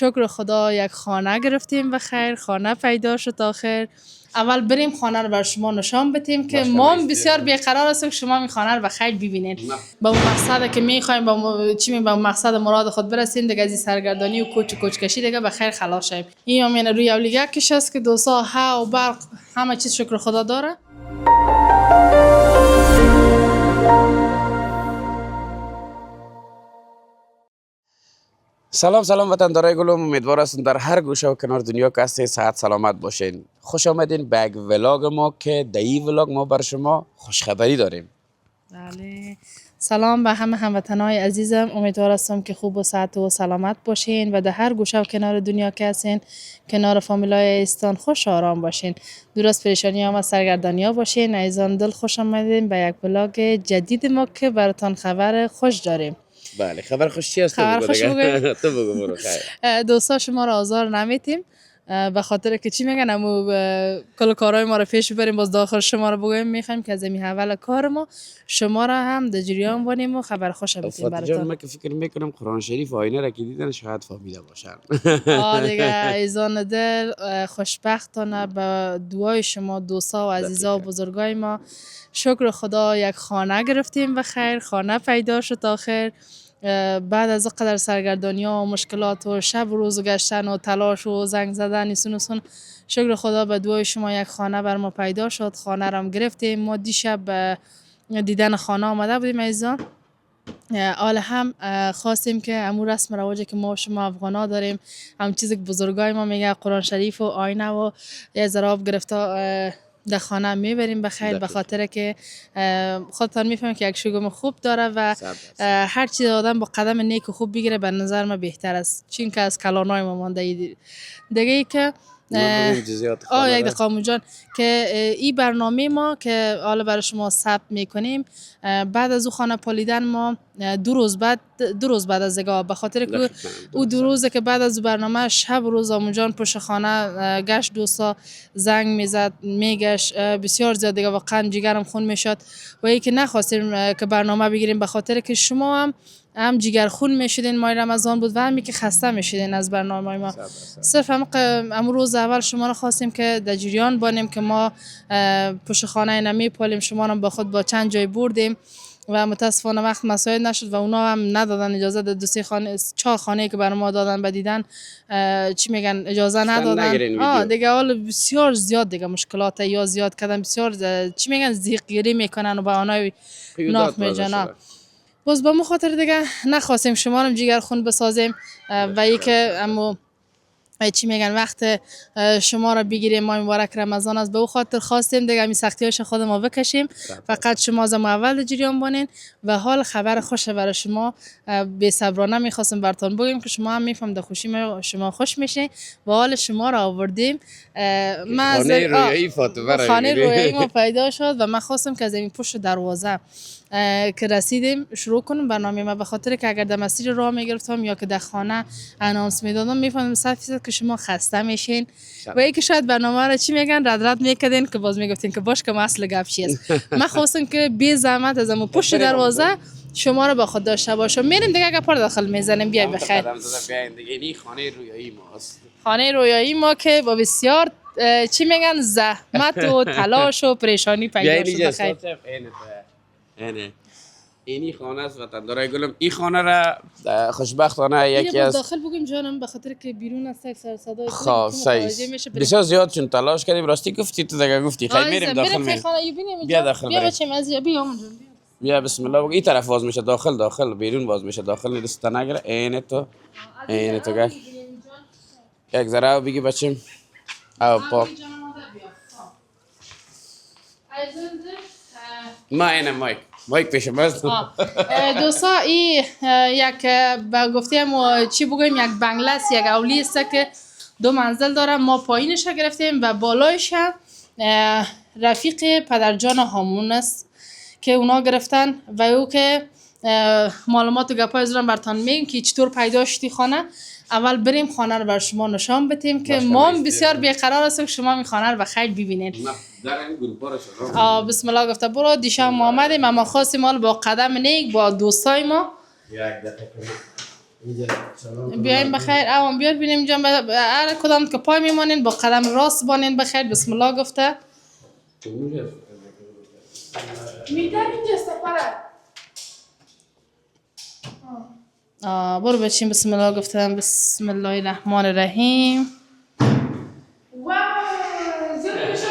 شکر خدا یک خانه گرفتیم بخیر، خانه پیدا شد آخر. اول بریم خانه رو بر شما نشان بدیم که ما بسیار بیقرار هستیم که شما این خانه رو بخیر ببینید. با مقصد که میخوایم با مقصد مراد خود برسیم دیگه، از سرگردانی و کوچ کشی دیگه بخیر خلاص شیم. این همین روی اولیگه کش است که دوستا ها و برق همه چیز شکر خدا داره. سلام وطندارای گلم، امیدوار هستم در هر گوشه و کنار دنیا که هستین صحت سلامت باشین. خوش آمدین به یک ولاگ ما که در این ولاگ ما بر شما خوشخبری داریم. بله، سلام به همه هموطنای عزیزم، امیدوار هستم که خوب و صحت و سلامت باشین و در هر گوشه و کنار دنیا که هستین کنار فامیلای استان خوش آرام باشین، دور از پریشانی ها و سرگردانی ها باشین. عزیزان دل خوش آمدین به یک ولاگ جدید ما که براتان خبر خوش داریم. بله، خبر خوش چی است؟ خبر خوش بگو. تو بگو برو. خیر دوستا شما را آزار نمیتیم به خاطر که چی میگن امو کل کارهای ما رو پیش ببریم، باز داخل شما رو بگویم. میخوایم که از این اول کار ما شما را هم در جریان بانیم و خبر خوش بتیم براتون. من که فکر میکنم قرآن شریف آینه را که دیدن شاید فهمیده باشن. دیگه ایزان دل خوشبختانه به دعای شما دوستا و عزیزا و بزرگای ما شکر خدا یک خانه گرفتیم بخیر، خانه پیدا شد آخر. بعد از قدر سرگردانی ها و مشکلات و شب و روز گشتن و تلاش و زنگ زدن ایسون شکر خدا به دعای شما یک خانه بر ما پیدا شد. خانه را هم گرفتیم. ما دیشب دیدن خانه آمده بودیم عزیزان. حال هم خواستیم که امور رسم رواجی که ما شما افغانا داریم، هم چیزی که بزرگای ما میگه قرآن شریف و آینه و یه ذراب گرفته در خانه میبریم بخیر، به خاطر که خودتان میفهمید که یک شگم خوب داره و هر چیز آدم با قدم نیک و خوب بگیره به نظر من بهتر است، چون که از کلانای ما مانده دیگه ای که یک دقیقه جان که این برنامه ما که حالا برای شما ثبت میکنیم بعد از او خانه پالیدن ما دو روز بعد از دیگه، به خاطر که او 2 روزه که بعد از برنامه شب و روز آمون پشت خانه گشت، دوستا زنگ میزد میگشت بسیار زیاد دیگه، واقعا جگرم خون میشد و ای که نخواستیم که برنامه بگیریم به خاطر که شما هم جگر خون میشدین. ماه رمضان بود و همی که خسته میشدین از برنامه ما. صرف هم روز اول شما رو خواستیم که در جریان بانیم که ما پشت خانه نمی پالیم، شما رو با خود با چند جای بردیم و متاسفانه وقت مساعد نشد و اونا هم ندادن اجازه. در 4 خانه که برای ما دادن بدیدن چی میگن اجازه ندادن دیگه. حال بسیار زیاد دیگه مشکلات یا زیاد کردن، بسیار چی میگن زیق گیری میکنن و بهانه‌ای ناف میجنن. باز با مخاطر دیگه نخواستیم شما رو جگر خون بسازیم و ای که امو چی میگن وقت شما را بگیریم. ماه مبارک رمضان است، به او خاطر خواستیم دیگه می سختیاش خود ما بکشیم. فقط شما از اول جریان بانین و حال خبر خوش برای شما بی صبرانه میخواستیم براتون بگیم که شما هم میفهم در خوشی شما خوش میشین و حال شما را آوردیم. خانه رویایی ما پیدا شد و من خواستم که از این پشت دروازه که رسیدیم شروع کنم برنامه ما، به خاطر که اگر در مسیر راه میگرفتم یا که در خانه انانس میدادم میفهمم 100% که شما خسته میشین و ای که شاید برنامه را چی میگن رد میکردین که باز میگفتین که باش که اصل گپ چیست. من خواستم که بی زحمت از اون پشت دروازه شما رو با خود داشته باشم. میریم دیگه اگه پر داخل میزنیم. بیای بخیر. این خانه رویایی ماست. خانه رویایی ما که با بسیار چی میگن زحمت و تلاش و پریشانی پیدا شد بخیر. اینه اینی خانه است وطندارای گلم. این خانه را خوشبختانه یکی از داخل بگیم جانم، به خاطر که بیرون است سر صدای خب صحیح بسیار زیاد چون تلاش کردیم. راستی گفتی تو دیگه گفتی خیلی میریم داخل. بیا داخل بیا بچه‌م از بیا اونجا بیا بسم الله. این طرف باز میشه داخل بیرون باز میشه داخل. نیست نگره عین تو گه یک ذره بگی بچم او پاک ما اینه مایک پیش باز. دوستا این یک با گفتیم چی بگویم یک بنگله است، یک اولی است که 2 منزل داره. ما پایینش گرفتیم و بالایش رفیق پدرجان هامون است که اونا گرفتن و او که معلومات و گپای زدن براتون میگم که چطور پیدا شدی خانه. اول بریم خانه رو بر شما نشان بدیم که ما بسیار بیقرار هستیم که شما این خانه رو بخیر ببینید. بسم الله گفته برو. دیشب ما آمدیم اما خواستیم حال با قدم نیک با دوستای ما بیایم بخیر اوام بیار بینیم جان هر کدام که پای میمانین با قدم راست بانین بخیر بسم الله گفته میدم اینجا سپره برو بچین بسم الله گفتم بسم الله الرحمن الرحیم واو زیاد نشون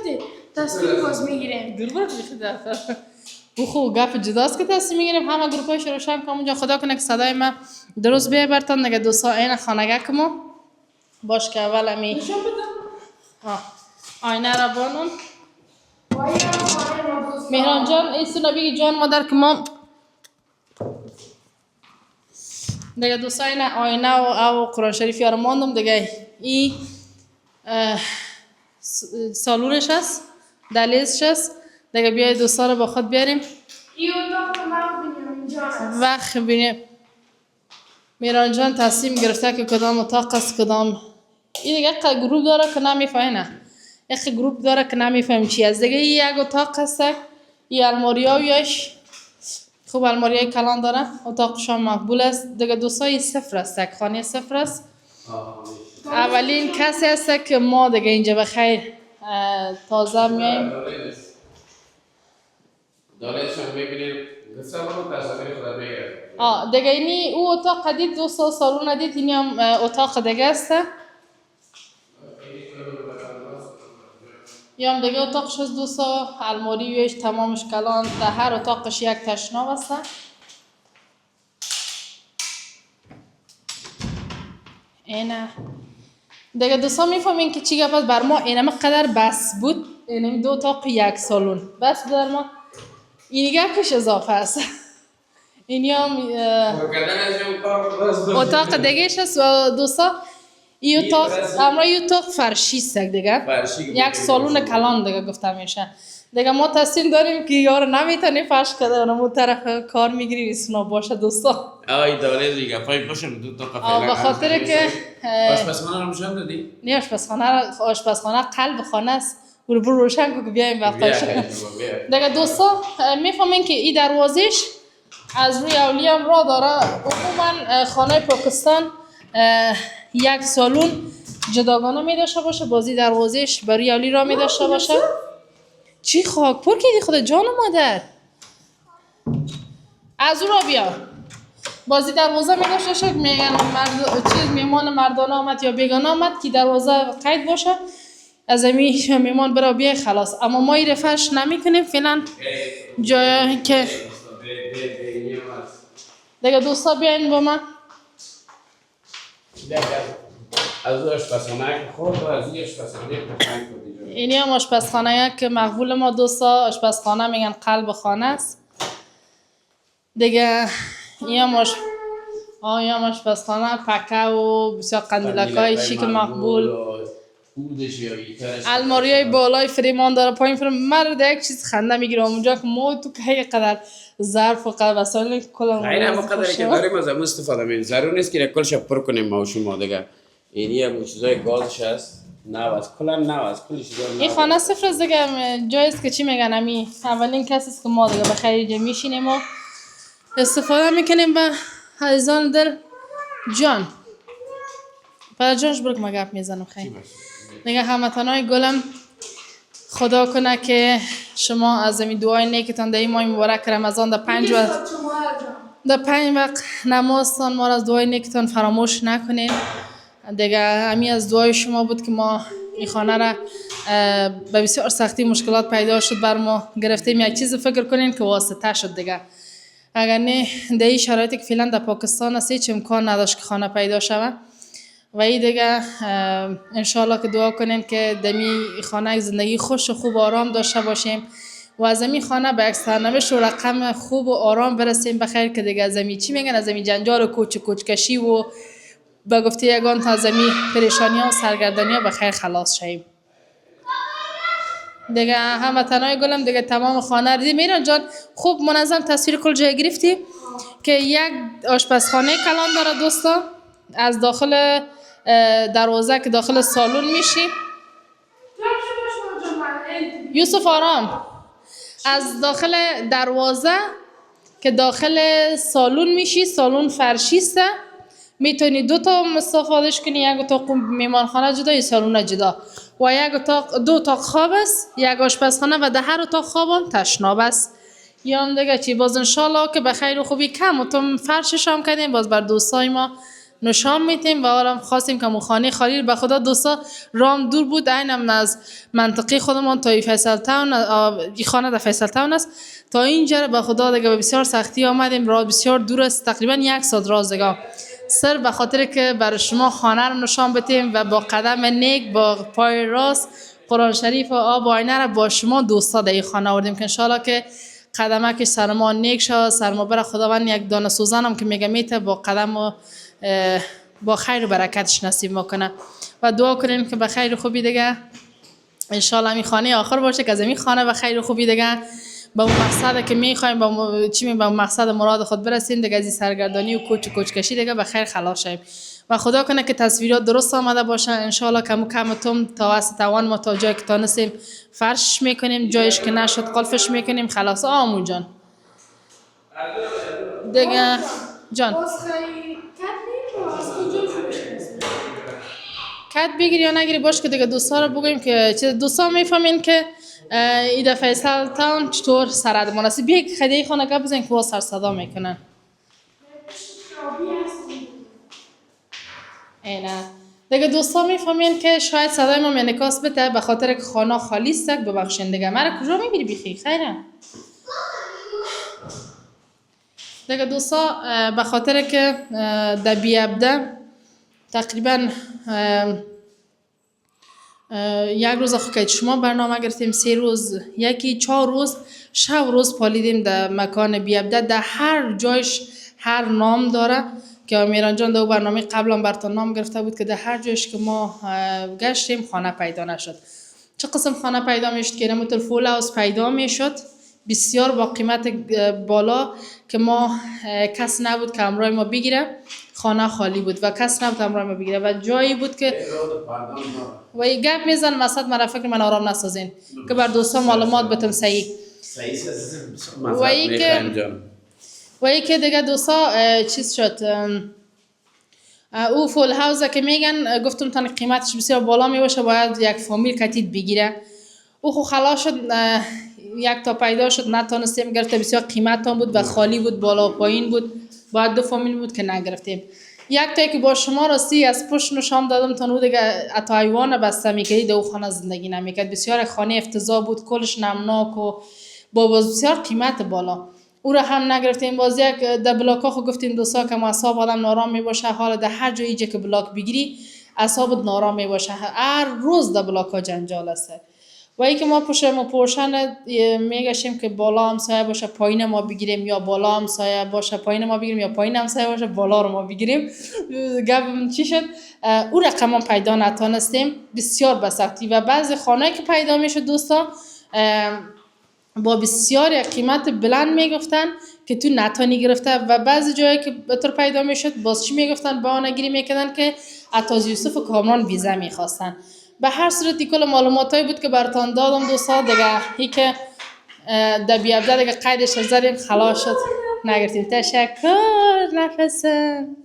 نده تصمیم باز میگیریم دور برو بخیر بخو گپ جداست که تصمیم میگیریم همه گروپایش روشن کنم اونجا خدا کنه که صدای ما درست بیای برتان نگه دوستا این خانگه کمو باش که اول امی نشون بدم آینه را بانون مهران جان ایسو نبی جان مادر که ما دیگه دوستا این آینه و قرآن شریفی رو ماندم دیگه این سالونش هست دلیزش هست دیگه بیای دوستا رو با خود بیاریم این اتاق ما بینیم اینجا هست وقت بینیم میران جان تصمیم گرفته که کدام اتاق است کدام این دیگه گروپ داره که نمیفهمه یک گروپ داره که نمیفهم چی است دیگه این یک اتاق هست این الماری هایش خوب الماری های کلان داره اتاقش هم مقبول است دیگه دوستای صفر است یک خانه صفر است اولین کسی است که ما دیگه اینجا بخیر تازه میایم دالش هم میبینیم گفتم رو تصاویر خدا بگرد دیگه اینی او اتاق دید دوستا سالون دید اینی هم اتاق دیگه است یا هم دیگه اتاقش از دوستا الماری ویش تمامش کلان در هر اتاقش یک تشناب است اینه دیگه دوستا میفهمین که چی گپ است بر ما اینم قدر بس بود اینم دو اتاق یک سالون بس در ما این گپش اضافه است اینی هم اتاق دیگهش است و دوستا این اتاق اما این اتاق فرشی است دیگه یک سالون کلان دیگه گفته میشه دیگه ما تصمیم داریم که یار نمیتونی فرش کده اونم طرف کار میگیری اسنا باشه دوستا آی داله دیگه پای باشم دو تا کافه به خاطر که آشپزخانه رو نشون دادی نه آشپزخانه قلب خانه است برو روشن کو که بیایم وقتاش دیگه دوستا میفهمین که این دروازش از روی اولی هم راه داره عموما خانه پاکستان یک سالون جداگانه می داشته باشه بازی دروازش برای اولی راه می داشته باشه چی خاک پر کردی خدا جان مادر از اون را بیا بازی دروازه می داشته شد میگن چیز میمان مردانه آمد یا بیگانه آمد که دروازه قید باشه از امی میمان برا بیا خلاص اما ما این رفش نمی کنیم فعلا جایی که دیگه دوستا بیاین با من از آشپزخانه خود و از این آشپزخانه اینی هم آشپزخانه که مقبول ما دوستا آشپزخانه میگن قلب خانه است دیگه این هم آشپزخانه پکه و بسیار قندیلک های شیک مقبول الماری های بالای فریمان داره پایین فریمان مرد یک چیز خنده میگیرم اونجا که ما تو که قدر ظرف و قدر وسایل کلا غیر اما قدری که داریم از همون استفاده می‌کنیم ضرور نیست که کلش پر کنیم ما و شما دیگه اینی هم چیزای گازش هست نواز کلا نواز کلی چیزا این خانه صفر است دیگه جایی است که چی میگن امی اولین کسی است که ما دیگه بخیر اینجا میشینیم و استفاده میکنیم به عزیزان دل جان پر جانش برو که ما گپ میزنم خیلی دیگه هموطنای گلم خدا کنه که شما از این دعای نیکتان در این ماه مبارک رمضان در 5 وقت نمازتان ما را از دعای نیکتان فراموش نکنین دیگه همین از دعای شما بود که ما این خانه را به بسیار سختی مشکلات پیدا شد بر ما گرفتیم یک چیز فکر کنین که واسطه شد دیگه اگر نه در این شرایطی که فعلا در پاکستان است هیچ امکان نداشت که خانه پیدا شود و این دیگه انشالله که دعا کنیم که دمی خانه زندگی خوش و خوب و آرام داشته باشیم و از این خانه به یک سرنوشت و رقم خوب و آرام برسیم بخیر که دیگه از این چی میگن از این جنجال و کوچکشی و به گفته یگان تا از این پریشانی ها و سرگردانی ها بخیر خلاص شیم دیگه هموطنای گلم دیگه تمام خانه رو میران جان خوب منظم تصویر کل جای گرفتی که یک آشپزخانه کلان داره دوستا از داخل دروازه که داخل سالن میشی یوسف آرام از داخل دروازه که داخل سالون میشی، سالون فرشی است، میتونی 2 تا استفادهش کنی، یک اتاق میمانخانه جدا، یک سالن جدا و یک اتاق 2 اتاق خواب است، یک آشپزخانه و در هر اتاق خواب هم تشناب است. یا هم دیگه چی باز انشالله که به خیر و خوبی کم و تم فرشش هم کردیم، باز بر دوستای ما نشان میتیم و حالا خواستیم که خانه خالی به خدا دوستا رام دور بود، اینم از منطقه خودمان تا فیصل تاون، این خانه در فیصل تاون است تا اینجا به خدا دیگه به بسیار سختی آمدیم، راه بسیار دور است، تقریبا 1 ساعت راه دیگه، سر به خاطر که برای شما خانه رو نشان بدیم و با قدم نیک با پای راست قرآن شریف و آب و آینه را با شما دوستا در این خانه آوردیم که انشالله که قدمک سر ما نیک شد، سر ما بر خداوند یک دانه سوزن هم که میگه میته با قدم و با خیر و برکتش نصیب میکنه و دعا کنیم که به خیر و خوبی دیگه انشالله این خانه آخر باشه که از این خانه به خیر و خوبی دیگه با اون مقصد که میخوایم با مقصد مراد خود برسیم دیگه، از این سرگردانی و کوچ کشی دیگه به خیر خلاص شیم و خدا کنه که تصویرات درست آمده باشه انشالله. کم تا واسه توان ما تا جایی که تانستیم فرش میکنیم، جایش که نشد قلفش میکنیم خلاص. آمون جان دیگه جان کت بگیری یا نگیری باش که دیگه دوستا رو بگویم که دوستا میفهمین که ایده فیصل تاون چطور سرد مناسب یک خدیه خانه بزنین که باز سر صدا میکنن. اینا دیگه دوستا میفهمین که شاید صدای ما انعکاس بده به خاطر که خانه خالی است. ببخشین دیگه مرا کجا میبری بیخی خیره دیگه دوستا به خاطر که در بیابده تقریبا 1 روز که شما برنامه گرفتیم 3 روز 4 روز شب روز پالیدیم در مکان بیابده، در هر جایش هر نام داره که امیران جان در برنامه قبلا براتون نام گرفته بود که در هر جایش که ما گشتیم خانه پیدا نشد. چه قسم خانه پیدا میشد که نموتر فول هاوس پیدا میشد بسیار با قیمت بالا که ما کس نبود که امرای ما بگیره، خانه خالی بود و کس نبود امرای ما بگیره و جایی بود که و این گپ میزن مثلا من فکر من آرام نسازین که بر دوستان معلومات بتم صحیح و ای که دیگه دوستا چیز شد او فول هاوس که میگن گفتم تا قیمتش بسیار بالا میباشه باید یک فامیل کتید بگیره. او خو خلاص شد 1 تا پیدا شد نتونستیم گرفته، بسیار قیمت هم بود و خالی بود بالا و پایین بود، باید 2 فامیل بود که نگرفتیم. 1 تایی که با شما راستی از پشت نشان دادم تا نو دیگه اتا حیوان بسته میکردی در او خانه زندگی نمیکرد، بسیار خانه افتضاح بود، کلش نمناک و با بسیار قیمت بالا، او را هم نگرفتیم. باز یک در بلاک ها خو گفتیم دوستا که اعصاب آدم نارام میباشه، حالا در هر جایی که بلاک بگیری اعصابت نارام میباشه، هر روز در بلاک ها جنجال است و ای که ما پوشن میگشیم که بالا هم سایه باشه پایین ما بگیریم یا بالا هم سایه باشه پایین ما بگیریم یا پایین هم سایه باشه بالا رو ما بگیریم. گپ چی شد او رقم پیدا نتونستیم بسیار بسختی و بعضی خانه که پیدا میشد دوستا با بسیار قیمت بلند میگفتن که تو نتانی گرفته و بعضی جایی که بهتر پیدا میشد باز چی میگفتن بهانه‌گیری میکردن که عطاز یوسف و کامران ویزا میخواستن. به هر صورتی کل معلوماتایی بود که براتون دادم دوستا دیگه ای که در بیابده دیگه قیدش زدیم خلاص شد نگرفتیم. تشکر نفسم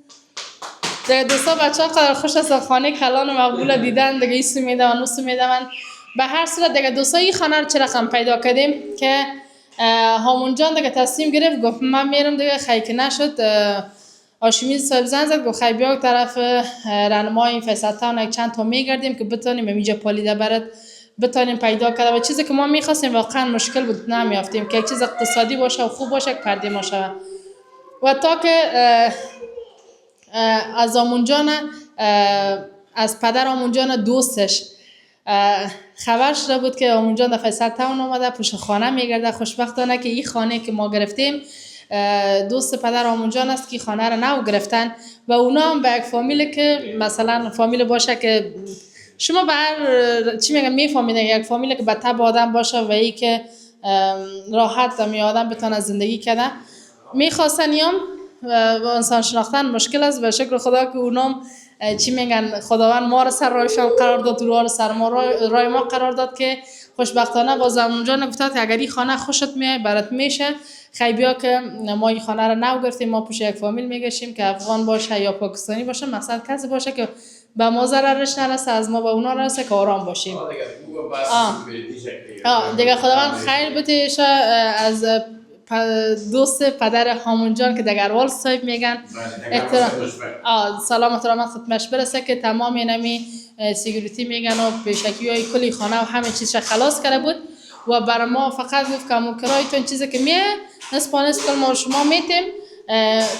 دیگه دوستا بچه ها قدر خوش است خانه کلان و مقبول دیدن دیگه ایسو میدون نوسو میدون. به هر صورت دیگه دوستا این خانه رو چه رقم پیدا کردیم که همون جان دیگه تصمیم گرفت گفت من میرم دیگه خیلی که نشد آشمیز صاحب زنگ زد گفت خیلی بیا طرف رنمای این فیصل تاون یک چند تا میگردیم که بتونیم اینجا پالیده برد بتونیم پیدا کرده و چیزی که ما میخواستیم واقعا مشکل بود نمیافتیم که یک چیز اقتصادی باشه و خوب باشه که پردی ما شود و تا که از آمونجان از پدر آمونجان دوستش خبر شده بود که آمونجان در فیصل تاون آمده پشت خانه میگرده. خوشبختانه که این خانه که ما گرفتیم دوست پدر آمونجان است که خانه را نو گرفتن و اونا هم به یک فامیل که مثلا فامیل باشه که شما به هر چی میگم میفهمید یک فامیل که به طب آدم باشه و ای که راحت می آدم بتونه زندگی کنه میخواستن یام و انسان شناختن مشکل است و شکر خدا که اونام چی میگن خداوند ما را سر رایشان قرار داد رو سر ما رای ما قرار داد که خوشبختانه باز اونجا نگفتاد که اگر این خانه خوشت میاد برات میشه خیلی بیا که ما این خانه رو نو گرفتیم، ما پوش یک فامیل میگشیم که افغان باشه یا پاکستانی باشه، مثلا کسی باشه که به ما ضررش نرسه، از ما به اونا رسه که آرام باشیم. دیگه خداوند خیر بده از دوست پدر هامون جان که دگروال صاحب میگن سلامت و رحمت خدمتش برسه که تمام اینمی سیکیوریتی میگن و پیشکی های کلی خانه و همه چیزش خلاص کرده بود و برای ما فقط گفت که همون کرایتون چیزی که میه نسپانس کل ما شما میتیم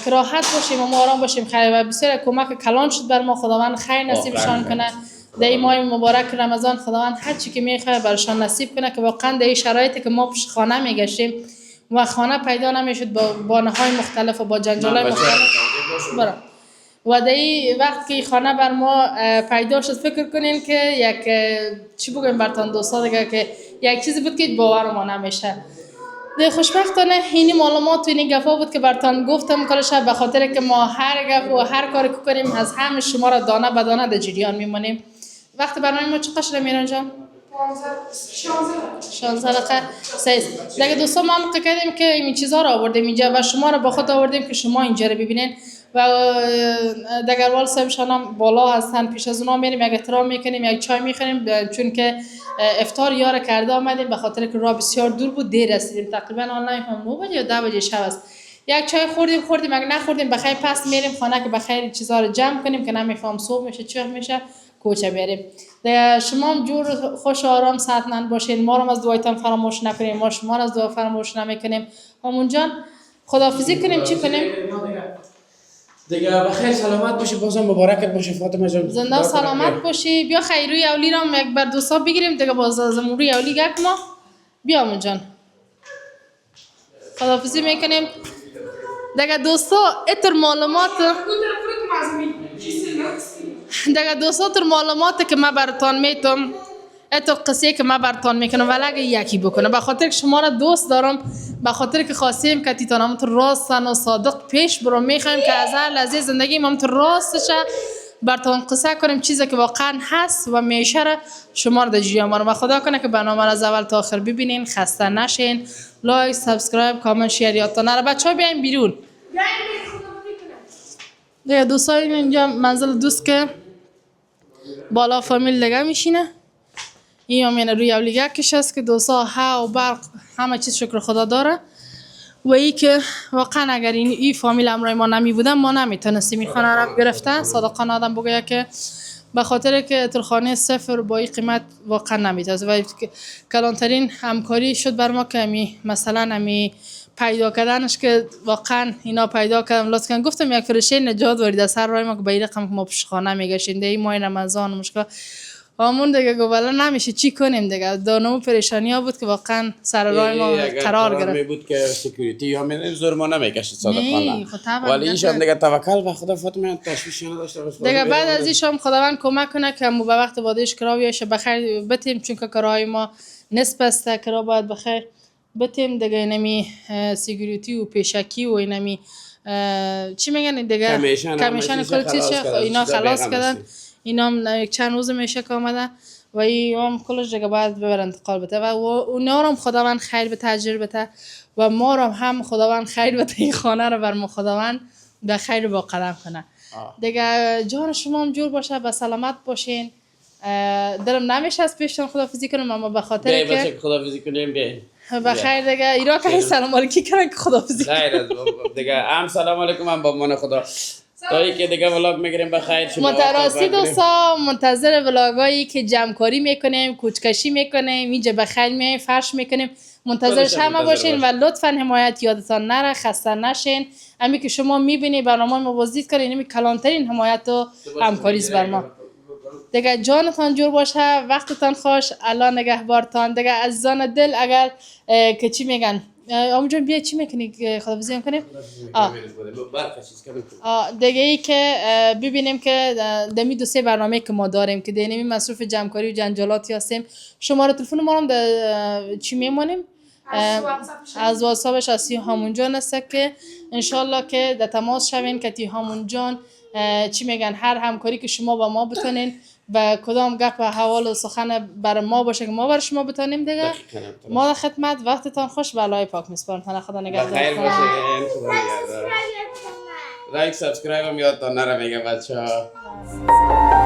که راحت باشیم و ما آرام باشیم. خیر و بسیار کمک کلان شد بر ما، خداوند خیر نصیبشان کنه در این ماه مبارک رمضان. خداوند هر چی که میخواد برشان نصیب کنه که واقعا در این شرایطی که ما پیش خانه میگشیم و خانه پیدا نمیشد با بانه‌های مختلف و با جنجال‌های مختلف و در این وقت که خانه بر ما پیدا شد، فکر کنین که یک چی بگم براتون دوستا دیگه که یک چیزی بود که باور ما نمیشه. ده خوشبختانه اینی معلومات و اینی گفا بود که براتون گفتم کلش به خاطر که ما هر گپ و هر کاری که کنیم از همه شما را دانه به دانه در جریان میمونیم. وقت برنامه ما چقدر شده میران جان؟ 16 دقیقه سیز. دیگه دوستان ما هم کردیم که این چیزها را آوردیم اینجا و شما را با خود آوردیم که شما اینجا را ببینین و دگروال صاحبشان هم بالا هستن، پیش از اونا میریم یک احترام میکنیم، یک چای میخوریم، چون که افطار یار کرده آمدیم به خاطر که راه بسیار دور بود، دیر رسیدیم، تقریبا آنلاین هم 9 بجه یا 10 بجه شب است. یک چای خوردیم اگه نخوردیم بخیر پس میریم خانه که بخیر چیزا رو جمع کنیم که نمیفهم صبح میشه چه میشه کوچه بریم. شما هم جور خوش و آرام سعادتمند باشین، ما رو از دعایتان فراموش نکنیم، ما شما رو از دعا فراموش نمیکنیم. همون جان خداحافظی کنیم چی کنیم؟ دیگه بخیر سلامت باشی، بازم مبارکت باشه فاطمه جان، زنده و سلامت باشی. بیا خیروی اولی را یک بر دوستا بگیریم دیگه، باز از روی اولی گپ ما بیا همون جان خداحافظی میکنیم دیگه دوستا. اتر معلومات دیگه دوستا تر معلوماتی که من براتون میتونم اتو قصه که من براتون میکنم ولی اگه یکی بکنه به خاطر که شما را دوست دارم، به خاطر که خواستیم که تیتانم تو راستن و صادق پیش برو، میخوایم که از هر لحظه زندگی ما تو راستشه براتون قصه کنیم چیزی که واقعا هست و میشه را شما را در جریان و خدا کنه که برنامه را از اول تا آخر ببینین، خسته نشین. لایک، سابسکرایب، کامنت، شیر یادتون نره. بچه‌ها بیاین بیرون. دیگه دوستان اینجا منزل دوست که بالا فامیل دیگه میشینه، این همین روی اولیگه کش است که دوستا ها و برق همه چیز شکر خدا داره و ای که واقعا اگر این فامیل امرای ما نمی بودن ما نمیتونستیم این خانه را گرفتن. صادقانه آدم بگه که به خاطر که ترخانه صفر با این قیمت واقعا نمیتونست و کلانترین همکاری شد بر ما که مثلا پیدا کردنش که واقعا اینا پیدا کردم لطفاً گفتم یک فرشه نجات ورید از هر راه ما که به این رقم که ما پیش خانه میگشیم این ماه رمضان مشکل همون دیگه گوالا نمیشه چی کنیم دیگه. دانمو پریشانی ها بود که واقعا سر راه ما قرار گرفت. می بود که سکیوریتی یا من زور ما نمیکشید صادقانه، ولی اینشان دیگه توکل به خدا فاطمه تشویش نداشته باشه دیگه. بعد از این شام خداوند کمک کنه که به وقت بادش کراویش بخیر بتیم، چون که کرای ما نصف است کرا باید بخیر بتیم دیگه. اینمی سکیوریتی و پیشکی و اینمی چی میگن دیگه کمیشن کل چیز اینا خلاص کردن. اینا هم چند روز میشه که آمدن و این هم کلش دیگه باید ببر انتقال بده و اونا هم خداوند خیر به تاجر بده و ما هم خداوند خیر بده این خانه رو بر ما خداوند به خیر با قدم کنه دیگه. جان شما هم جور باشه، به سلامت باشین. دلم نمیشه از پیشتون خداحافظی کنم اما به خاطر که خداحافظی کنیم بیاین بخیر دیگه. ایران که سلام علیکی کردن که خداحافظی خیر دیگه. هم سلام علیکم هم با من خدا تایی که دیگه ولاگ میگیریم بخیر. شما متراستی دوستا منتظر ولاگایی که جمعکاری میکنیم، کوچکشی میکنیم، اینجا بخیر میایم فرش میکنیم، منتظرش همه باشین و لطفا حمایت یادتان نره، خسته نشین. امی که شما میبینی برنامه ما بازدید کنین، اینمی کلانترین حمایت و همکاریز بر ما دیگه. جانتان جور باشه، وقتتان خوش، الله نگهبارتان دیگه. عزیزان دل اگر که چی میگن آموجان بیا چی میکنی خداحافظی میکنیم دیگه ای که ببینیم که دمی دو سه برنامه که ما داریم که دینمی مصروف جمعکاری و جنجالاتی هستیم. شماره تلفن ما هم چی میمونیم از واتساپش اسی همون جان است که انشالله که در تماس شوین که تی همون جان چی میگن هر همکاری که شما با ما بتونین و کدام گپ و حوال و سخن بر ما باشه که ما بر شما بتونیم دیگه ما در خدمت. وقتتان خوش. به الله پاک میسپارم. خدا نگهدار. بخیر باشین. خدا نگهدار. لایک سابسکرایب هم یادتان نره میگه بچه ها.